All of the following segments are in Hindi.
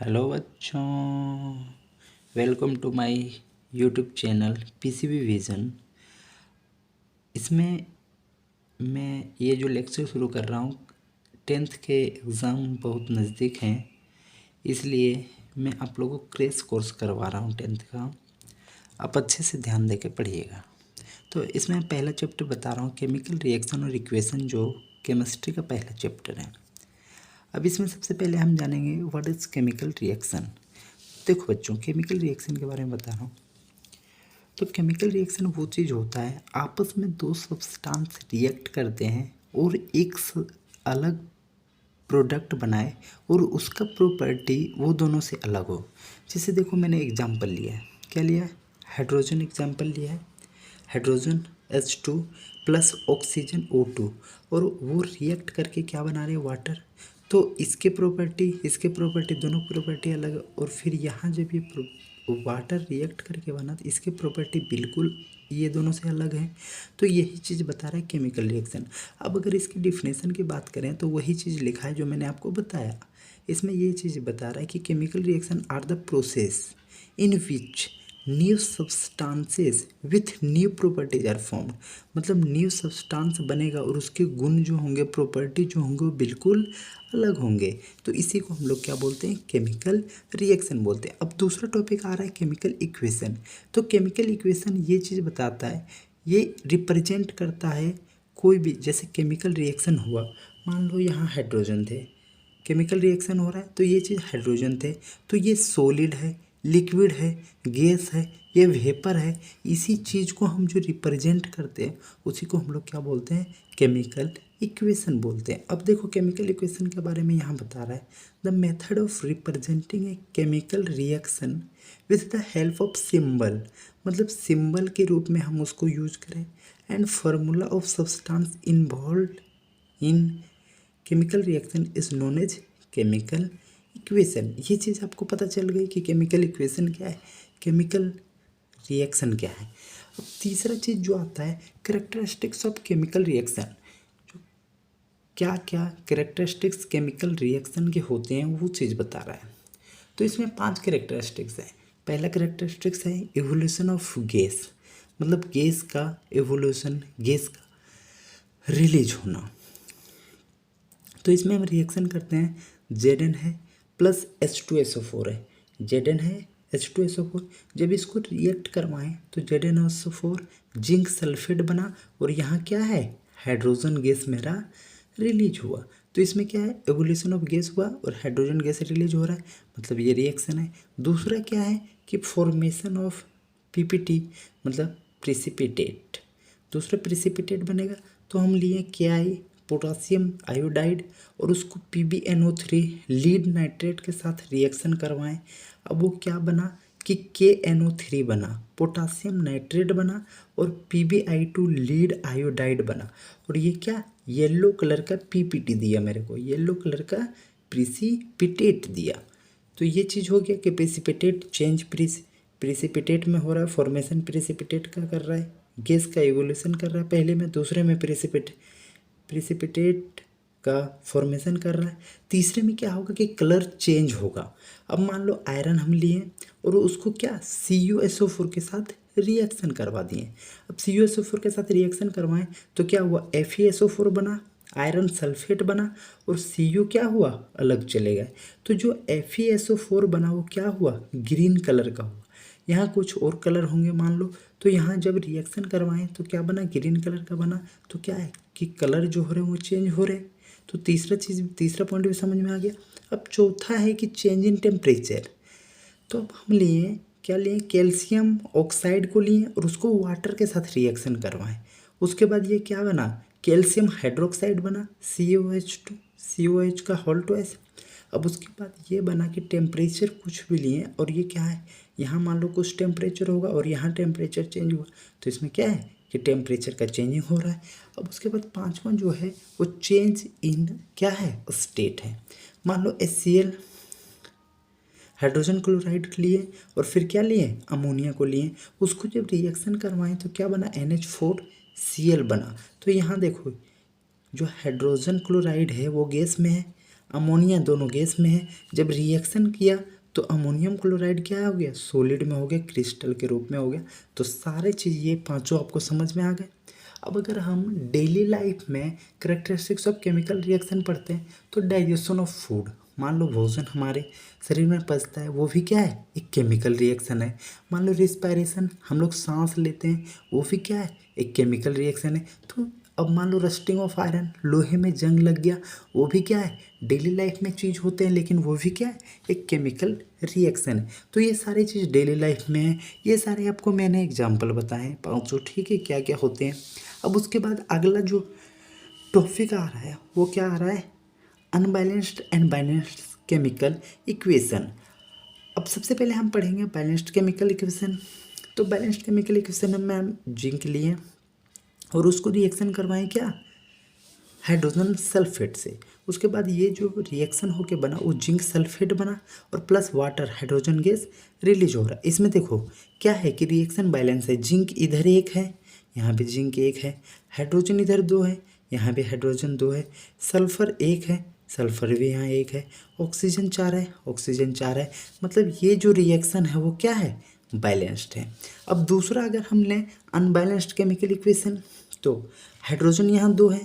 हेलो बच्चों, welcome to my YouTube channel PCB vision. इसमें मैं ये जो लेक्चर शुरू कर रहा हूँ, 10th के एग्ज़ाम बहुत नज़दीक हैं, इसलिए मैं आप लोगों को क्रैश कोर्स करवा रहा हूँ 10th का। आप अच्छे से ध्यान दे के पढ़िएगा। तो इसमें पहला चैप्टर बता रहा हूँ, केमिकल रिएक्शन और इक्वेशन, जो केमिस्ट्री का पहला चैप्टर है। अब इसमें सबसे पहले हम जानेंगे व्हाट इज़ केमिकल रिएक्शन। देखो बच्चों, केमिकल रिएक्शन के बारे में बता रहा हूँ। तो केमिकल रिएक्शन वो चीज़ होता है, आपस में दो सब्सटेंस रिएक्ट करते हैं और एक अलग प्रोडक्ट बनाए और उसका प्रॉपर्टी वो दोनों से अलग हो। जैसे देखो, मैंने एग्जांपल लिया है, क्या लिया है? हाइड्रोजन एग्जांपल लिया है। Hydrogen H2 plus oxygen O2, और वो रिएक्ट करके क्या बना रहे हैं? वाटर। तो इसके प्रॉपर्टी दोनों प्रॉपर्टी अलग है। और फिर यहाँ जब ये वाटर रिएक्ट करके बना तो इसके प्रॉपर्टी बिल्कुल ये दोनों से अलग है। तो यही चीज़ बता रहा है केमिकल रिएक्शन। अब अगर इसकी डिफिनेशन की बात करें तो वही चीज़ लिखा है जो मैंने आपको बताया। इसमें ये चीज़ बता रहा है कि chemical reaction are the process in which new substances with new properties are formed. मतलब न्यू सब्सटेंस बनेगा और उसके गुण जो होंगे, प्रॉपर्टी जो होंगे, वो बिल्कुल अलग होंगे। तो इसी को हम लोग क्या बोलते हैं? केमिकल रिएक्शन बोलते हैं। अब दूसरा टॉपिक आ रहा है केमिकल इक्वेशन। तो केमिकल इक्वेशन ये चीज़ बताता है, ये रिप्रेजेंट करता है कोई भी, जैसे केमिकल रिएक्शन हुआ, मान लो यहाँ हाइड्रोजन थे, केमिकल रिएक्शन हो रहा है तो ये चीज़ हाइड्रोजन थे, तो ये सॉलिड है, लिक्विड है, गैस है, ये वेपर है। इसी चीज़ को हम जो रिप्रेजेंट करते हैं उसी को हम लोग क्या बोलते हैं? केमिकल इक्वेशन बोलते हैं। अब देखो, केमिकल इक्वेशन के बारे में यहाँ बता रहा है, the method of representing a chemical reaction with the help of symbol. मतलब सिंबल के रूप में हम उसको यूज करें, and formula of substance involve in chemical reaction is known as chemical equation. ये चीज़ आपको पता चल गई कि केमिकल इक्वेशन क्या है, केमिकल रिएक्शन क्या है। अब तीसरा चीज़ जो आता है, कैरेक्टरिस्टिक्स ऑफ केमिकल रिएक्शन। जो क्या क्या कैरेक्टरिस्टिक्स केमिकल रिएक्शन के होते हैं वो चीज़ बता रहा है। तो इसमें 5 कैरेक्टरिस्टिक्स हैं। पहला कैरेक्टरिस्टिक्स है एवोल्यूशन ऑफ गैस, मतलब गैस का एवोल्यूशन, गैस का रिलीज होना। तो इसमें हम रिएक्शन करते हैं, Zn है प्लस H2SO4 है, Zn है H2SO4। जब इसको रिएक्ट करवाएं तो ZnSO4 जिंक सल्फेट बना, और यहाँ क्या है? हाइड्रोजन गैस मेरा रिलीज हुआ। तो इसमें क्या है? एवोल्यूशन ऑफ गैस हुआ और हाइड्रोजन गैस रिलीज हो रहा है, मतलब ये रिएक्शन है। दूसरा क्या है कि फॉर्मेशन ऑफ PPT, मतलब प्रिसिपिटेट। दूसरा प्रिसिपिटेट बनेगा, तो हम लिए KI, पोटासियम आयोडाइड, और उसको PbNO3 लीड नाइट्रेट के साथ रिएक्शन करवाएं। अब वो क्या बना कि KNO3 बना, पोटासियम नाइट्रेट बना, और PbI2 लीड आयोडाइड बना। और ये क्या? येलो कलर का PPT दिया मेरे को, येलो कलर का प्रिसिपिटेट दिया। तो ये चीज़ हो गया कि प्रिसिपिटेट चेंज प्रिसिपिटेट में हो रहा है, फॉर्मेशन प्रिसिपिटेट का कर रहा है, गैस का एवोल्यूशन कर रहा है पहले में, दूसरे में प्रिसिपिटेट का फॉर्मेशन कर रहा है, तीसरे में क्या होगा कि कलर चेंज होगा। अब मान लो आयरन हम लिए और उसको क्या CuSO4 के साथ रिएक्शन करवा दिए। अब CuSO4 के साथ रिएक्शन करवाएं तो क्या हुआ? FeSO4 बना, आयरन सल्फेट बना, और Cu क्या हुआ? अलग चले गए। तो जो FeSO4 बना वो क्या हुआ? ग्रीन कलर का हुआ। यहाँ कुछ और कलर होंगे मान लो, तो यहाँ जब रिएक्शन करवाएं तो क्या बना? ग्रीन कलर का बना। तो क्या है कि कलर जो हो रहे हैं वो चेंज हो रहे हैं। तो तीसरा पॉइंट भी समझ में आ गया। अब चौथा है कि चेंज इन टेम्परेचर। तो अब हम लिए क्या लिए? कैल्शियम ऑक्साइड को लिए और उसको वाटर के साथ रिएक्शन करवाएं। उसके बाद ये क्या बना? कैल्शियम हाइड्रोक्साइड बना, COH2, COH का होल ट्वाइस। अब उसके बाद ये बना कि टेम्परेचर कुछ भी लिए, और ये क्या है? यहाँ मान लो कुछ टेम्परेचर होगा और यहाँ टेम्परेचर चेंज हुआ, तो इसमें क्या है कि टेम्परेचर का चेंजिंग हो रहा है। अब उसके बाद पांचवा जो है वो चेंज इन क्या है? स्टेट है। मान लो HCl हाइड्रोजन क्लोराइड लिए और फिर क्या लिए? अमोनिया को लिए। उसको जब रिएक्शन करवाएं तो क्या बना? NH4Cl बना। तो यहाँ देखो, जो हाइड्रोजन क्लोराइड है वो गैस में है, अमोनिया दोनों गैस में है। जब रिएक्शन किया तो अमोनियम क्लोराइड क्या हो गया, सॉलिड में हो गया, क्रिस्टल के रूप में हो गया। तो सारे चीज़ ये पांचों आपको समझ में आ गए। अब अगर हम डेली लाइफ में करेक्टरिस्टिक्स ऑफ केमिकल रिएक्शन पढ़ते हैं तो डाइजेशन ऑफ फूड, मान लो भोजन हमारे शरीर में पचता है, वो भी क्या है, एक केमिकल रिएक्शन है। मान लो रिस्पायरेशन, हम लोग सांस लेते हैं, वो भी क्या है, एक केमिकल रिएक्शन है। तो अब मान लो रस्टिंग ऑफ आयरन, लोहे में जंग लग गया, वो भी क्या है, डेली लाइफ में चीज़ होते हैं, लेकिन वो भी क्या है, एक केमिकल रिएक्शन है। तो ये सारी चीज़ डेली लाइफ में है। ये सारे आपको मैंने एग्जाम्पल बताए हैं पाँचों, ठीक है, क्या क्या होते हैं। अब उसके बाद अगला जो टॉपिक आ रहा है वो क्या आ रहा है, unbalanced and balanced chemical equation. अब सबसे पहले हम पढ़ेंगे बैलेंस्ड केमिकल इक्वेशन। तो बैलेंस्ड केमिकल इक्वेशन में हम जिंक लिए और उसको रिएक्शन करवाएं क्या, हाइड्रोजन सल्फेट से। उसके बाद ये जो रिएक्शन होके बना वो जिंक सल्फेट बना और plus water, hydrogen gas release हो रहा है। इसमें देखो क्या है कि रिएक्शन बैलेंस है, जिंक इधर एक है, यहाँ पे जिंक एक है, हाइड्रोजन इधर दो है, यहाँ पे हाइड्रोजन दो है, सल्फर एक है, सल्फर भी यहाँ एक है, ऑक्सीजन चार है, ऑक्सीजन चार है। मतलब ये जो रिएक्शन है वो क्या है, बैलेंस्ड है। अब दूसरा अगर हम लें अनबैलेंस्ड केमिकल इक्वेशन, तो हाइड्रोजन यहाँ दो है,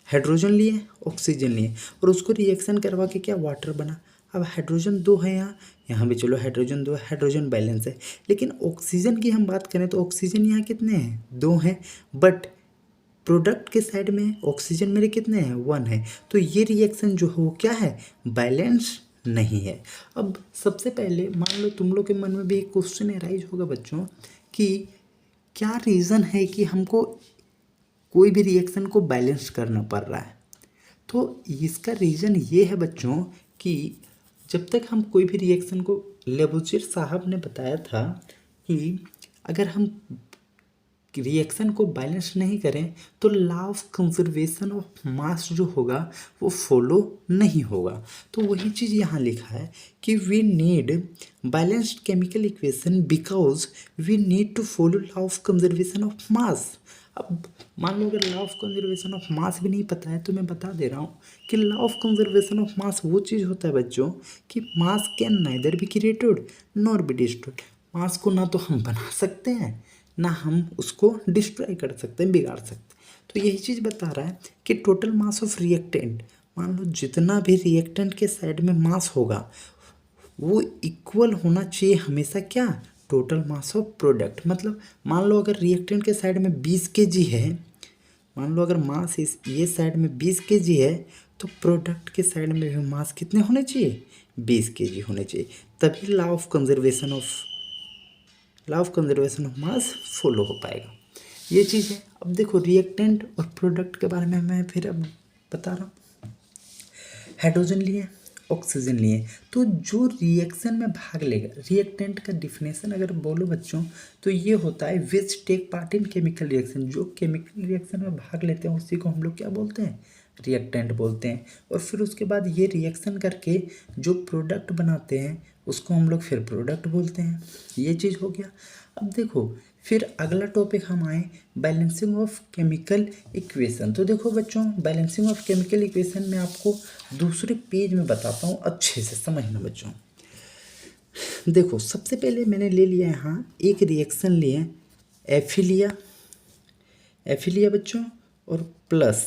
हाइड्रोजन लिए, ऑक्सीजन लिए और उसको रिएक्शन करवा के क्या वाटर बना। अब हाइड्रोजन दो है यहाँ, यहाँ भी चलो हाइड्रोजन दो है, हाइड्रोजन बैलेंस है। लेकिन ऑक्सीजन की हम बात करें तो ऑक्सीजन यहाँ कितने हैं, दो हैं, बट प्रोडक्ट के साइड में ऑक्सीजन मेरे कितने हैं, वन है। तो ये रिएक्शन जो है वो क्या है, बैलेंस नहीं है। अब सबसे पहले मान लो तुम लोग के मन में भी एक क्वेश्चन अराइज होगा बच्चों कि क्या रीज़न है कि हमको कोई भी रिएक्शन को बैलेंस करना पड़ रहा है। तो इसका रीज़न ये है बच्चों कि जब तक हम कोई भी रिएक्शन को, लेबोचिर साहब ने बताया था कि अगर हम रिएक्शन को बैलेंस नहीं करें तो लॉ ऑफ कंजर्वेशन ऑफ मास जो होगा वो फॉलो नहीं होगा। तो वही चीज़ यहाँ लिखा है कि we need balanced chemical equation because we need to follow law of conservation of mass. अब मान लो अगर law of conservation of mass भी नहीं पता है तो मैं बता दे रहा हूँ कि law of conservation of mass वो चीज़ होता है बच्चों कि mass can neither be created nor be destroyed. Mass को ना तो हम बना सकते हैं ना हम उसको डिस्ट्रॉय कर सकते हैं, बिगाड़ सकते हैं। तो यही चीज़ बता रहा है कि टोटल मास ऑफ रिएक्टेंट, मान लो जितना भी रिएक्टेंट के साइड में मास होगा वो इक्वल होना चाहिए हमेशा क्या, टोटल मास ऑफ प्रोडक्ट। मतलब मान लो अगर रिएक्टेंट के साइड में 20 kg है, मान लो अगर मास इस ये साइड में 20 kg है तो प्रोडक्ट के साइड में भी मास कितने होने चाहिए, 20 kg होने चाहिए। तभी law of conservation of mass follow हो पाएगा। ये चीज़ है। अब देखो रिएक्टेंट और प्रोडक्ट के बारे में मैं फिर अब बता रहा हूँ। हाइड्रोजन लिए, ऑक्सीजन लिए, तो जो रिएक्शन में भाग लेगा, रिएक्टेंट का डिफिनेशन अगर बोलो बच्चों तो ये होता है which take part in chemical reaction. जो केमिकल रिएक्शन में भाग लेते हैं उसी को हम लोग क्या बोलते हैं, रिएक्टेंट बोलते हैं। और फिर उसके बाद ये रिएक्शन करके जो प्रोडक्ट बनाते हैं उसको हम लोग फिर प्रोडक्ट बोलते हैं। ये चीज़ हो गया। अब देखो फिर अगला टॉपिक हम आए बैलेंसिंग ऑफ केमिकल इक्वेशन। तो देखो बच्चों बैलेंसिंग ऑफ केमिकल इक्वेशन में आपको दूसरे पेज में बताता हूँ, अच्छे से समझना बच्चों। देखो सबसे पहले मैंने ले लिया यहाँ एक रिएक्शन लिए, एफिलिया बच्चों और प्लस,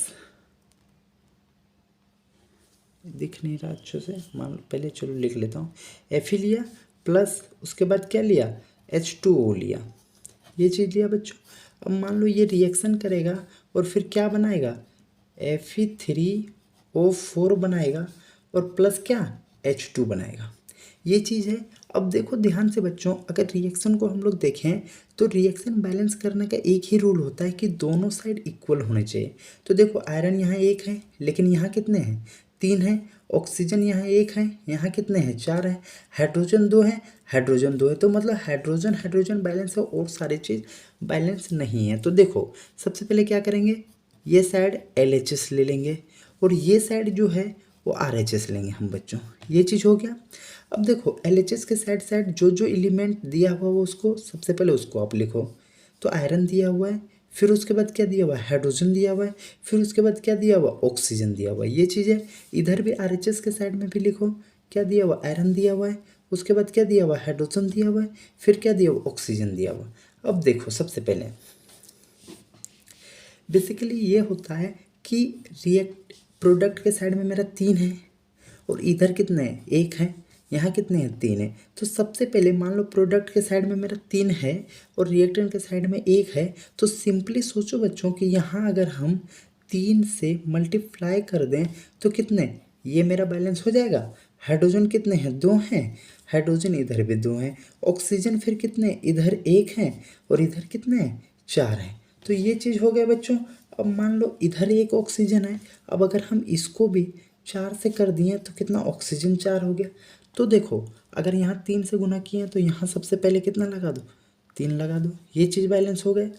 दिख नहीं रहा अच्छे से, मान लो पहले चलो लिख लेता हूँ, एफिलिया प्लस उसके बाद क्या लिया, H2O लिया। ये चीज़ लिया बच्चों। अब मान लो ये रिएक्शन करेगा और फिर क्या बनाएगा, Fe3O4 बनाएगा और प्लस क्या, H2 बनाएगा। ये चीज़ है। अब देखो ध्यान से बच्चों, अगर रिएक्शन को हम लोग देखें तो रिएक्शन बैलेंस करने का एक ही रूल होता है कि दोनों साइड इक्वल होने चाहिए। तो देखो आयरन यहाँ एक है लेकिन यहाँ कितने हैं, 3 है। ऑक्सीजन यहाँ एक है, यहाँ कितने हैं, 4 है। हाइड्रोजन 2 है, हाइड्रोजन 2 है। तो मतलब हाइड्रोजन बैलेंस है और सारी चीज़ बैलेंस नहीं है। तो देखो सबसे पहले क्या करेंगे, ये साइड LHS ले लेंगे और ये साइड जो है वो RHS लेंगे हम बच्चों। ये चीज़ हो गया। अब देखो LHS के साइड जो एलिमेंट दिया हुआ वो उसको सबसे पहले उसको आप लिखो। तो आयरन दिया हुआ है, फिर उसके बाद क्या दिया हुआ है, हाइड्रोजन दिया हुआ है, फिर उसके बाद क्या दिया हुआ, ऑक्सीजन दिया हुआ है। ये चीज़ है। इधर भी RHS के साइड में भी लिखो, क्या दिया हुआ, आयरन दिया हुआ है, उसके बाद क्या दिया हुआ, हाइड्रोजन दिया हुआ है, फिर क्या दिया हुआ, ऑक्सीजन दिया हुआ। अब देखो सबसे पहले बेसिकली ये होता है कि रिएक्ट प्रोडक्ट के साइड में मेरा 3 है और इधर कितने हैं, 1 है, यहाँ कितने हैं, 3 है। तो सबसे पहले मान लो प्रोडक्ट के साइड में मेरा 3 है और रिएक्टेंट के साइड में 1 है, तो सिंपली सोचो बच्चों कि यहाँ अगर हम 3 से मल्टीप्लाई कर दें तो कितने, ये मेरा बैलेंस हो जाएगा। हाइड्रोजन कितने हैं, 2 हैं, हाइड्रोजन इधर भी 2 हैं, ऑक्सीजन फिर कितने, इधर 1 है और इधर कितने हैं, 4 हैं। तो ये चीज़ हो गया बच्चों। अब मान लो इधर 1 ऑक्सीजन है, अब अगर हम इसको भी 4 से कर दिए तो कितना, ऑक्सीजन 4 हो गया। तो देखो अगर यहाँ 3 से गुना किए तो यहाँ सबसे पहले कितना लगा दो, 3 लगा दो, ये चीज़ बैलेंस हो गए।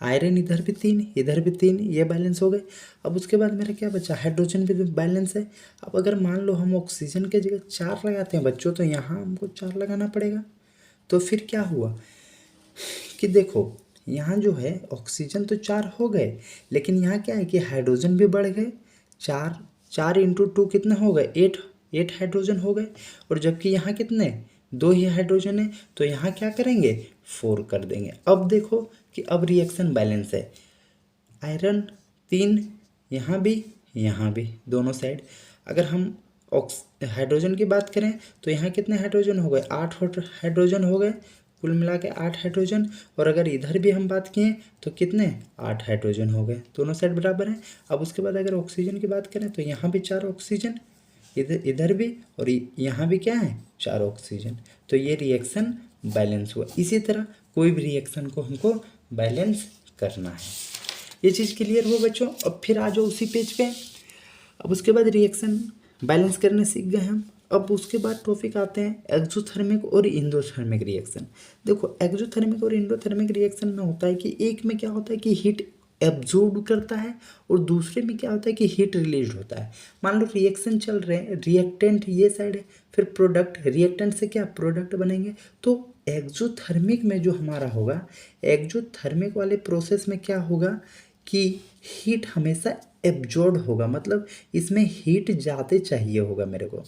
आयरन इधर भी 3, इधर भी 3, ये बैलेंस हो गए। अब उसके बाद मेरा क्या बचा, हाइड्रोजन भी बैलेंस है। अब अगर मान लो हम ऑक्सीजन के जगह 4 लगाते हैं बच्चों, तो यहाँ हमको 4 लगाना पड़ेगा। तो फिर क्या हुआ कि देखो यहाँ जो है ऑक्सीजन तो 4 हो गए, लेकिन यहाँ क्या है कि हाइड्रोजन भी बढ़ गए। 4 इंटू 2 कितने हो गए, 8 हाइड्रोजन हो गए। और जबकि यहाँ कितने, 2 ही हाइड्रोजन है, तो यहाँ क्या करेंगे, 4 कर देंगे। अब देखो कि अब रिएक्शन बैलेंस है, आयरन 3, यहाँ भी दोनों साइड। अगर हम हाइड्रोजन की बात करें तो यहाँ कितने हाइड्रोजन हो गए, 8 हाइड्रोजन हो गए, कुल मिला के 8 हाइड्रोजन। और अगर इधर भी हम बात किए तो कितने, 8 हाइड्रोजन हो गए, दोनों साइड बराबर हैं। अब उसके बाद अगर ऑक्सीजन की बात करें तो यहाँ भी 4 ऑक्सीजन, इधर भी, और यहाँ भी क्या है, 4 ऑक्सीजन। तो ये रिएक्शन बैलेंस हुआ। इसी तरह कोई भी रिएक्शन को हमको बैलेंस करना है। ये चीज़ क्लियर हो बच्चों। अब फिर आ जाओ उसी पेज पे। अब उसके बाद रिएक्शन बैलेंस करने सीख गए हम। अब उसके बाद टॉपिक आते हैं एक्सोथर्मिक और इंडोथर्मिक रिएक्शन। देखो एक्सोथर्मिक और इंडोथर्मिक रिएक्शन में होता है कि एक में क्या होता है कि हीट एब्जॉर्ब करता है और दूसरे में क्या होता है कि हीट रिलीज होता है। मान लो रिएक्शन चल रहे हैं, रिएक्टेंट ये साइड है, फिर प्रोडक्ट, रिएक्टेंट से क्या प्रोडक्ट बनेंगे। तो एक्सोथर्मिक में जो हमारा होगा, एक्सोथर्मिक वाले प्रोसेस में क्या होगा कि हीट हमेशा एब्जॉर्ब होगा, मतलब इसमें हीट ज़्यादा चाहिए होगा मेरे को।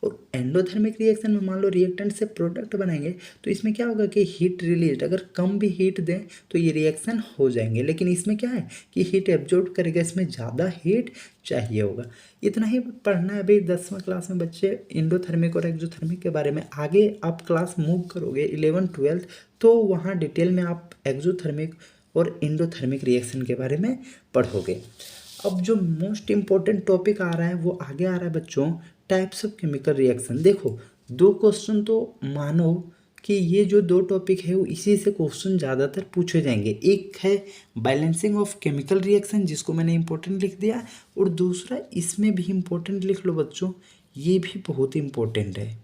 और एंडोथर्मिक रिएक्शन में मान लो रिएक्टेंट से प्रोडक्ट बनाएंगे तो इसमें क्या होगा कि हीट रिलीज, अगर कम भी हीट दें तो ये रिएक्शन हो जाएंगे, लेकिन इसमें क्या है कि हीट एब्जॉर्ब करेगा, इसमें ज़्यादा हीट चाहिए होगा। इतना ही पढ़ना है अभी 10वीं क्लास में बच्चे इंडोथर्मिक और एक्सोथर्मिक के बारे में। आगे आप क्लास मूव करोगे 11th 12th तो वहाँ डिटेल में आप एक्सोथर्मिक और इंडोथर्मिक रिएक्शन के बारे में पढ़ोगे। अब जो मोस्ट इम्पोर्टेंट टॉपिक आ रहा है वो आगे आ रहा है बच्चों, टाइप्स ऑफ केमिकल रिएक्शन। देखो 2 क्वेश्चन तो मानो कि ये जो 2 टॉपिक है वो इसी से क्वेश्चन ज़्यादातर पूछे जाएंगे। एक है बैलेंसिंग ऑफ केमिकल रिएक्शन जिसको मैंने इंपॉर्टेंट लिख दिया, और दूसरा इसमें भी इंपॉर्टेंट लिख लो बच्चों, ये भी बहुत इंपॉर्टेंट है।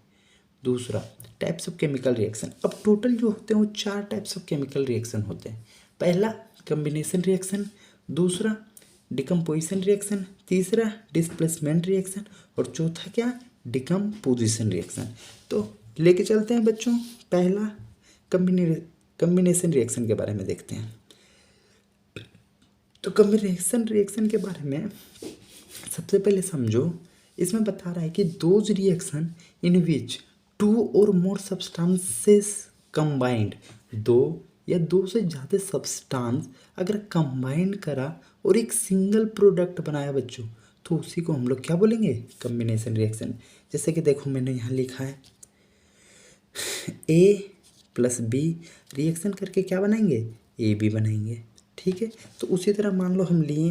दूसरा टाइप्स ऑफ केमिकल रिएक्शन। अब टोटल जो होते हैं वो 4 टाइप्स ऑफ केमिकल रिएक्शन होते हैं। पहला कम्बिनेशन रिएक्शन, दूसरा डिकम्पोजिशन रिएक्शन, तीसरा डिस्प्लेसमेंट रिएक्शन, और चौथा क्या, डिकम्पोजिशन रिएक्शन। तो लेके चलते हैं बच्चों, पहला कम्बिनेशन रिएक्शन के बारे में देखते हैं। तो कम्बिनेशन रिएक्शन के बारे में सबसे पहले समझो, इसमें बता रहा है कि दोज रिएक्शन इन विच 2 और मोर सब्सटेंसेस कंबाइंड, 2 या 2 से ज़्यादा सब्सटेंस अगर कंबाइन करा और एक सिंगल प्रोडक्ट बनाया बच्चों, तो उसी को हम लोग क्या बोलेंगे, कम्बिनेशन रिएक्शन। जैसे कि देखो मैंने यहाँ लिखा है A + B रिएक्शन करके क्या बनाएंगे, AB बनाएंगे, ठीक है। तो उसी तरह मान लो हम लिए,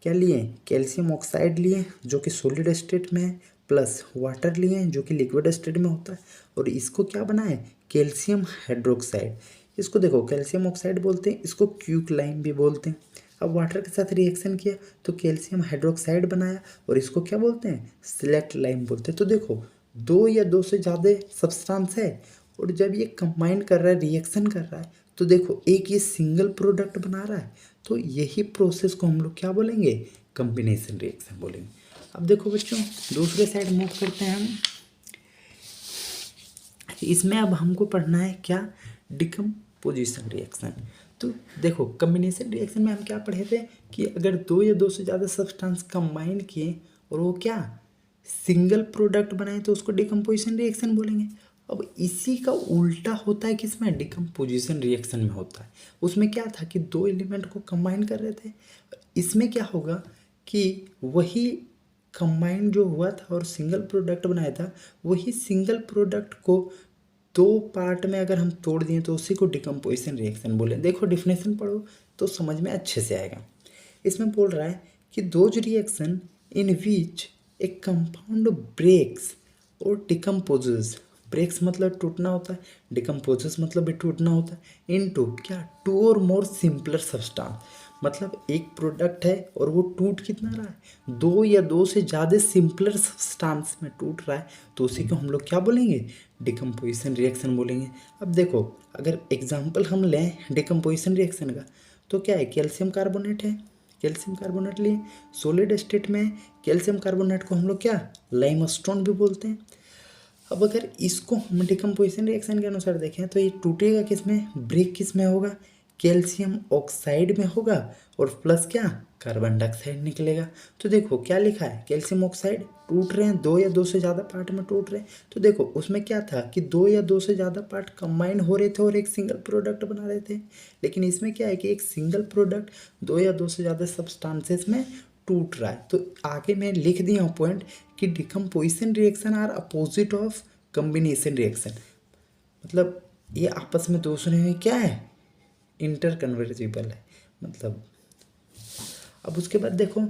क्या लिए, कैल्शियम ऑक्साइड लिए जो कि सॉलिड स्टेट में है, प्लस वाटर लिए जो कि लिक्विड स्टेट में होता है, और इसको क्या बनाए, कैल्शियम हाइड्रोक्साइड। इसको देखो कैल्शियम ऑक्साइड बोलते हैं, इसको क्विकलाइम भी बोलते हैं। अब वाटर के साथ रिएक्शन किया तो कैल्शियम हाइड्रोक्साइड बनाया, और इसको क्या बोलते हैं, सिलेक्ट लाइम बोलते हैं। तो देखो 2 या 2 से ज़्यादा सब्सटेंस है, और जब ये कंबाइन कर रहा है, रिएक्शन कर रहा है, तो देखो एक ये सिंगल प्रोडक्ट बना रहा है, तो यही प्रोसेस को हम लोग क्या बोलेंगे, कम्बिनेशन रिएक्शन बोलेंगे। अब देखो बच्चों दूसरे साइड मूव करते हैं हम। इसमें अब हमको पढ़ना है क्या, डिकम्पोजिशन रिएक्शन। तो देखो कम्बिनेशन रिएक्शन में हम क्या पढ़े थे कि अगर दो या दो से ज़्यादा सब्सटेंस कंबाइन किए और वो क्या सिंगल प्रोडक्ट बनाए तो उसको डिकम्पोजिशन रिएक्शन बोलेंगे। अब इसी का उल्टा होता है किसमें, डिकम्पोजिशन रिएक्शन में होता है। उसमें क्या था कि दो एलिमेंट को कंबाइन कर रहे थे, इसमें क्या होगा कि वही कंबाइन जो हुआ था और सिंगल प्रोडक्ट बनाया था, वही सिंगल प्रोडक्ट को दो पार्ट में अगर हम तोड़ दिए तो उसी को डिकम्पोजिशन रिएक्शन बोले। देखो डिफिनेशन पढ़ो तो समझ में अच्छे से आएगा। इसमें बोल रहा है कि those reaction in which a compound breaks और डिकम्पोजेस, ब्रेक्स मतलब टूटना होता है, डिकम्पोजेस मतलब भी टूटना होता है, इनटू क्या टू और मोर सिंपलर सब्सटेंस, मतलब एक प्रोडक्ट है और वो टूट कितना रहा है, दो या दो से ज़्यादा सिंपलर सब्सटेंस में टूट रहा है, तो उसी को हम लोग क्या बोलेंगे, डिकम्पोजिशन रिएक्शन बोलेंगे। अब देखो अगर एग्जांपल हम लें डिकम्पोजिशन रिएक्शन का तो क्या है, कैल्शियम कार्बोनेट है, कैल्शियम कार्बोनेट लिए सॉलिड स्टेट में कैल्शियम कार्बोनेट को हम लोग क्या लाइमस्टोन भी बोलते हैं। अब अगर इसको हम डिकम्पोजिशन रिएक्शन के अनुसार देखें तो ये टूटेगा किस में, ब्रेक किस में होगा, कैल्शियम ऑक्साइड में होगा और प्लस क्या कार्बन डाइऑक्साइड निकलेगा। तो देखो क्या लिखा है, कैल्शियम ऑक्साइड टूट रहे हैं, दो या दो से ज़्यादा पार्ट में टूट रहे हैं। तो देखो उसमें क्या था कि दो या दो से ज़्यादा पार्ट कंबाइन हो रहे थे और एक सिंगल प्रोडक्ट बना रहे थे, लेकिन इसमें क्या है कि एक सिंगल प्रोडक्ट दो या दो से ज़्यादा सब्सटेंसेस में टूट रहा है। तो आगे मैं लिख दिया हूँ पॉइंट कि decomposition reaction are opposite of combination reaction, मतलब ये आपस में दूसरे में क्या है, इंटर कन्वर्जिबल है मतलब। अब उसके बाद देखो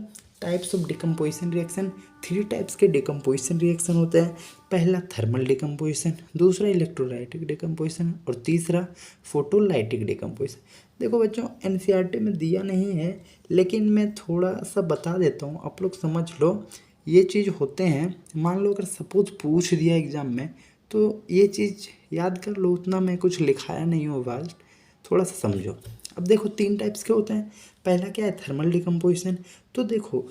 types of decomposition reaction, three types के डिकम्पोजिशन रिएक्शन होते हैं। पहला थर्मल डिकम्पोजिशन, दूसरा इलेक्ट्रोलाइटिक डिकम्पोजिशन और तीसरा फोटोलाइटिक डिकम्पोजिशन। देखो बच्चों एनसीईआरटी में दिया नहीं है लेकिन मैं थोड़ा सा बता देता हूँ, आप लोग समझ लो। ये चीज़ होते हैं, मान लो अगर सपोज पूछ दिया एग्ज़ाम में तो ये चीज़ याद कर लो, उतना मैं कुछ लिखाया नहीं हूँ वास्ट, थोड़ा सा समझो। अब देखो तीन टाइप्स के होते हैं। पहला क्या है, थर्मल डिकम्पोजिशन। तो देखो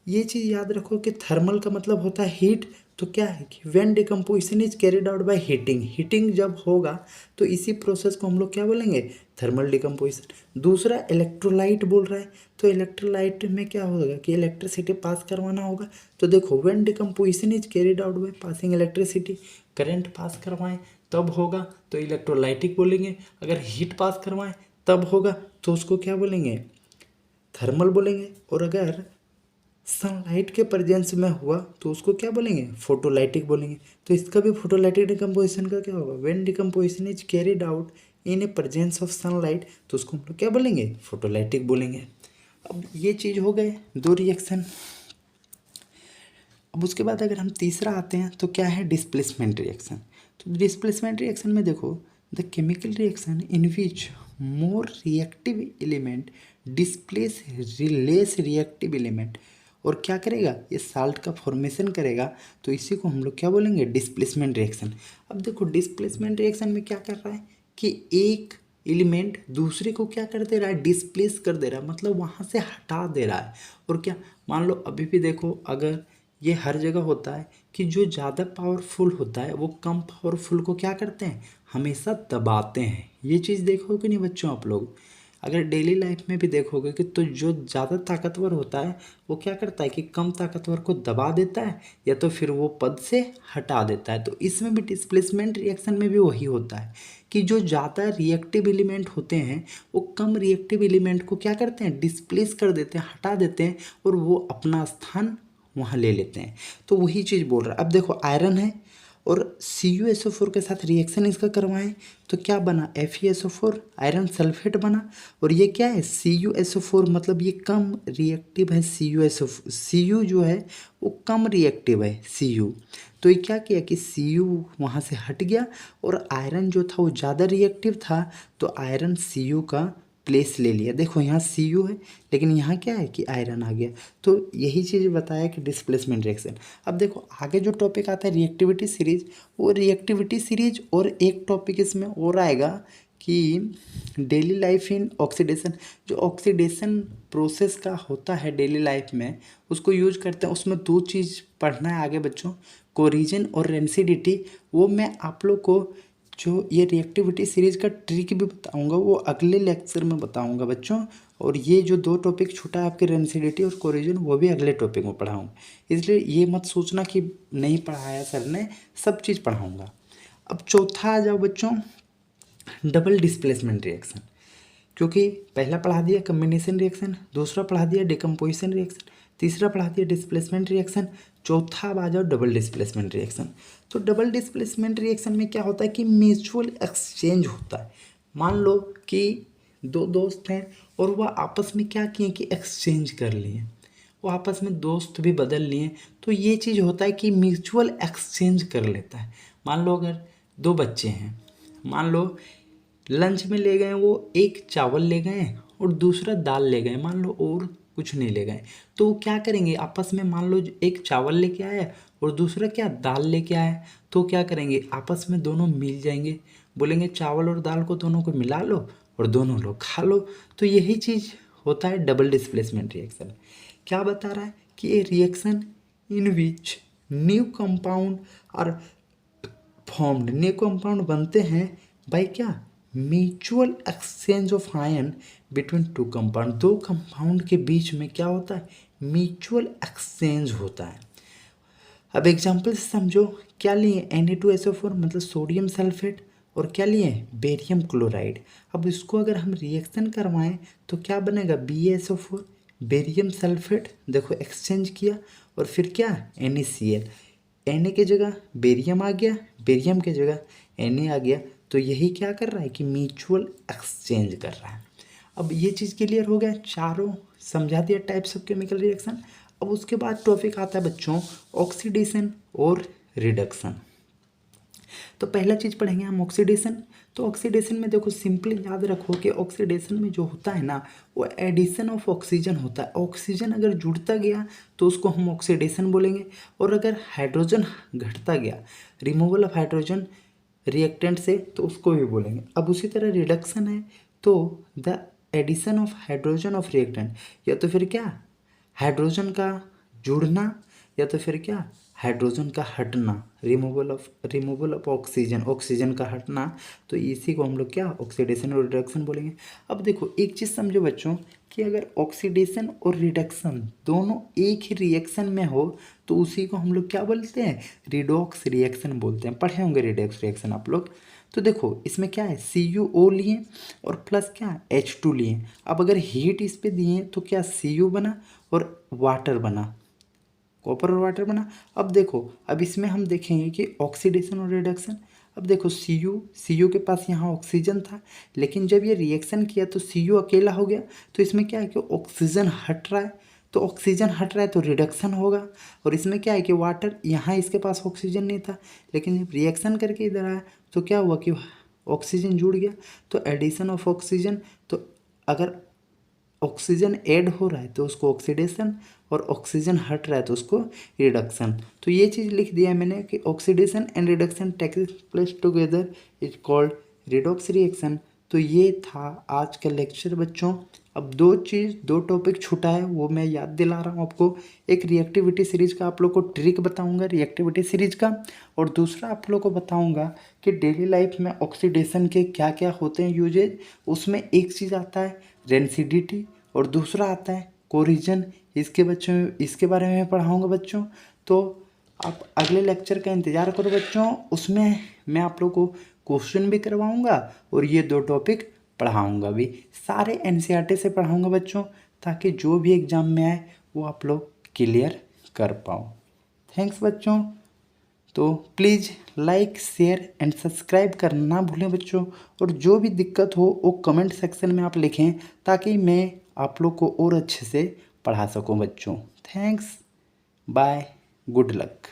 ये चीज़ याद रखो कि थर्मल का मतलब होता है हीट। तो क्या है कि when decomposition is carried out by heating, heating जब होगा तो इसी प्रोसेस को हम लोग क्या बोलेंगे, थर्मल डिकम्पोजिशन। दूसरा इलेक्ट्रोलाइट बोल रहा है, तो इलेक्ट्रोलाइट में क्या होगा कि इलेक्ट्रिसिटी पास करवाना होगा। तो देखो when decomposition is carried out by passing electricity, current pass करवाएं तब होगा तो इलेक्ट्रोलाइटिक बोलेंगे, अगर हीट पास करवाएं तब होगा तो उसको क्या बोलेंगे, थर्मल बोलेंगे। और अगर सनलाइट के प्रेजेंस में हुआ तो उसको क्या बोलेंगे, फोटोलाइटिक बोलेंगे। तो इसका भी फोटोलाइटिक डिकम्पोजिशन का क्या होगा, when decomposition is carried out in A presence of sunlight, तो उसको हम लोग क्या बोलेंगे, फोटोलाइटिक बोलेंगे। अब ये चीज़ हो गए दो रिएक्शन। अब उसके बाद अगर हम तीसरा आते हैं तो क्या है, डिस्प्लेसमेंट रिएक्शन। तो डिस्प्लेसमेंट रिएक्शन में देखो the chemical reaction in which more reactive element displace less reactive element, और क्या करेगा, ये साल्ट का फॉर्मेशन करेगा, तो इसी को हम लोग क्या बोलेंगे, डिस्प्लेसमेंट रिएक्शन। अब देखो डिस्प्लेसमेंट रिएक्शन में क्या कर रहा है कि एक एलिमेंट दूसरे को क्या कर दे रहा है, डिस्प्लेस कर दे रहा है, मतलब वहाँ से हटा दे रहा है। और क्या, मान लो अभी भी देखो अगर ये हर जगह होता है कि जो ज़्यादा पावरफुल होता है वो कम पावरफुल को क्या करते हैं, हमेशा दबाते हैं। ये चीज़ देखो कि नहीं बच्चों आप लोग, अगर डेली लाइफ में भी देखोगे कि तो जो ज़्यादा ताकतवर होता है वो क्या करता है कि कम ताकतवर को दबा देता है या तो फिर वो पद से हटा देता है। तो इसमें भी डिस्प्लेसमेंट रिएक्शन में भी वही होता है कि जो ज़्यादा रिएक्टिव एलिमेंट होते हैं वो कम रिएक्टिव एलिमेंट को क्या करते हैं, डिस्प्लेस कर देते हैं, हटा देते हैं और वो अपना स्थान वहाँ ले लेते हैं। तो वही चीज़ बोल रहा है। अब देखो आयरन है और CuSO4 के साथ रिएक्शन इसका करवाएं तो क्या बना, FeSO4, आयरन सल्फेट बना। और ये क्या है, CuSO4, मतलब ये कम रिएक्टिव है। Cu जो है वो कम रिएक्टिव है Cu। तो ये क्या किया कि Cu वहाँ से हट गया और आयरन जो था वो ज़्यादा रिएक्टिव था तो आयरन Cu का प्लेस ले लिया। देखो यहाँ Cu है लेकिन यहाँ क्या है कि आयरन आ गया। तो यही चीज़ बताया कि डिस्प्लेसमेंट रिएक्शन। अब देखो आगे जो टॉपिक आता है रिएक्टिविटी सीरीज, वो रिएक्टिविटी सीरीज और एक टॉपिक इसमें और आएगा कि डेली लाइफ इन ऑक्सीडेशन। जो ऑक्सीडेशन प्रोसेस का होता है डेली लाइफ में उसको यूज करते हैं, उसमें दो चीज़ पढ़ना है आगे बच्चों, कोरिजन और रेंसिडिटी। वो मैं आप लोग को जो ये रिएक्टिविटी सीरीज का ट्रिक भी बताऊंगा वो अगले लेक्चर में बताऊंगा बच्चों। और ये जो 2 टॉपिक छूटा है आपके रेंसिडिटी और कोरिजन वो भी अगले टॉपिक में पढ़ाऊंगा। इसलिए ये मत सोचना कि नहीं पढ़ाया सर ने, सब चीज़ पढ़ाऊंगा। अब चौथा आ जाओ बच्चों, डबल डिस्प्लेसमेंट रिएक्शन। क्योंकि पहला पढ़ा दिया कम्बिनेशन रिएक्शन, दूसरा पढ़ा दिया डिकम्पोजिशन रिएक्शन, तीसरा पढ़ा दिया डिस्प्लेसमेंट रिएक्शन, चौथा अब आ जाओ डबल डिस्प्लेसमेंट रिएक्शन। तो डबल डिस्प्लेसमेंट रिएक्शन में क्या होता है कि म्यूचुअल एक्सचेंज होता है। मान लो कि 2 दोस्त हैं और वह आपस में क्या किए कि एक्सचेंज कर लिए, वो आपस में दोस्त भी बदल लिए। तो ये चीज़ होता है कि म्यूचुअल एक्सचेंज कर लेता है। मान लो अगर 2 बच्चे हैं, मान लो लंच में ले गए वो एक चावल ले गए और दूसरा दाल ले गए, मान लो और कुछ नहीं ले गए, तो वो क्या करेंगे आपस में, मान लो एक चावल लेके आया और दूसरा क्या दाल लेके आया, तो क्या करेंगे आपस में दोनों मिल जाएंगे, बोलेंगे चावल और दाल को दोनों को मिला लो और दोनों लोग खा लो। तो यही चीज़ होता है डबल डिस्प्लेसमेंट रिएक्शन। क्या बता रहा है कि ये reaction in which new compound और फॉर्म्ड, न्यू कंपाउंड बनते हैं बाय क्या, mutual exchange of ion between 2 compound. 2 compound के बीच में क्या होता है, म्यूचुअल एक्सचेंज होता है। अब एग्जाम्पल से समझो, क्या लिए Na2SO4 मतलब सोडियम सल्फेट, और क्या लिए बेरियम क्लोराइड। अब इसको अगर हम रिएक्शन करवाएं तो क्या बनेगा, BaSO4 बेरियम सल्फेट, देखो एक्सचेंज किया, और फिर क्या NaCl, Na की जगह बेरियम आ गया, बेरियम की जगह Na आ गया। तो यही क्या कर रहा है कि म्यूचुअल एक्सचेंज कर रहा है। अब ये चीज़ क्लियर हो गया, चारों समझा दिया टाइप्स ऑफ केमिकल रिएक्शन। अब उसके बाद टॉपिक आता है बच्चों ऑक्सीडेशन और रिडक्शन। तो पहला चीज़ पढ़ेंगे हम ऑक्सीडेशन। तो ऑक्सीडेशन में देखो सिंपली याद रखो कि ऑक्सीडेशन में जो होता है ना वो एडिशन ऑफ ऑक्सीजन होता है। ऑक्सीजन अगर जुड़ता गया तो उसको हम ऑक्सीडेशन बोलेंगे, और अगर हाइड्रोजन घटता गया, रिमूवल ऑफ हाइड्रोजन रिएक्टेंट से, तो उसको भी बोलेंगे। अब उसी तरह रिडक्शन है तो the addition of hydrogen of reactant, या तो फिर क्या हाइड्रोजन का जुड़ना, या तो फिर क्या हाइड्रोजन का हटना, रिमूवल ऑफ ऑक्सीजन, ऑक्सीजन का हटना। तो इसी को हम लोग क्या ऑक्सीडेशन और रिडक्शन बोलेंगे। अब देखो एक चीज़ समझो बच्चों कि अगर ऑक्सीडेशन और रिडक्शन दोनों एक ही रिएक्शन में हो तो उसी को हम लोग क्या बोलते हैं, रिडॉक्स रिएक्शन बोलते हैं। पढ़े होंगे रिडॉक्स रिएक्शन आप लोग। तो देखो इसमें क्या है, CuO लिए और प्लस क्या H2 लिए। अब अगर हीट इस पे दिए तो क्या Cu बना और वाटर बना, कॉपर और वाटर बना। अब देखो अब इसमें हम देखेंगे कि ऑक्सीडेशन और रिडक्शन। अब देखो Cu के पास यहाँ ऑक्सीजन था, लेकिन जब ये रिएक्शन किया तो Cu अकेला हो गया। तो इसमें क्या है कि ऑक्सीजन हट रहा है, तो ऑक्सीजन हट रहा है तो रिडक्शन होगा। और इसमें क्या है कि वाटर, यहाँ इसके पास ऑक्सीजन नहीं था, लेकिन जब रिएक्शन करके इधर आया तो क्या हुआ कि ऑक्सीजन जुड़ गया, तो एडिशन ऑफ ऑक्सीजन। तो अगर ऑक्सीजन ऐड हो रहा है तो उसको ऑक्सीडेशन, और ऑक्सीजन हट रहा है तो उसको रिडक्शन। तो ये चीज़ लिख दिया है मैंने कि oxidation and reduction takes place together is called redox reaction. तो ये था आज का लेक्चर बच्चों। अब 2 टॉपिक छूटा है वो मैं याद दिला रहा हूँ आपको। एक रिएक्टिविटी सीरीज का आप लोग को ट्रिक बताऊंगा रिएक्टिविटी सीरीज का, और दूसरा आप लोग को बताऊंगा कि डेली लाइफ में ऑक्सीडेशन के क्या क्या होते हैं यूजेज। उसमें एक चीज़ आता है रेंसिडिटी और दूसरा आता है कोरिजन। इसके बारे में पढ़ाऊँगा बच्चों। तो आप अगले लेक्चर का इंतज़ार करो बच्चों, उसमें मैं आप लोग को क्वेश्चन भी करवाऊँगा और ये 2 टॉपिक पढ़ाऊँगा भी। सारे NCERT से पढ़ाऊँगा बच्चों, ताकि जो भी एग्ज़ाम में आए वो आप लोग क्लियर कर पाओ। थैंक्स बच्चों। तो please like share and subscribe करना ना भूलें बच्चों, और जो भी दिक्कत हो वो कमेंट सेक्शन में आप लिखें, ताकि मैं आप लोग को और अच्छे से पढ़ा सकूं बच्चों। Thanks, bye, good luck.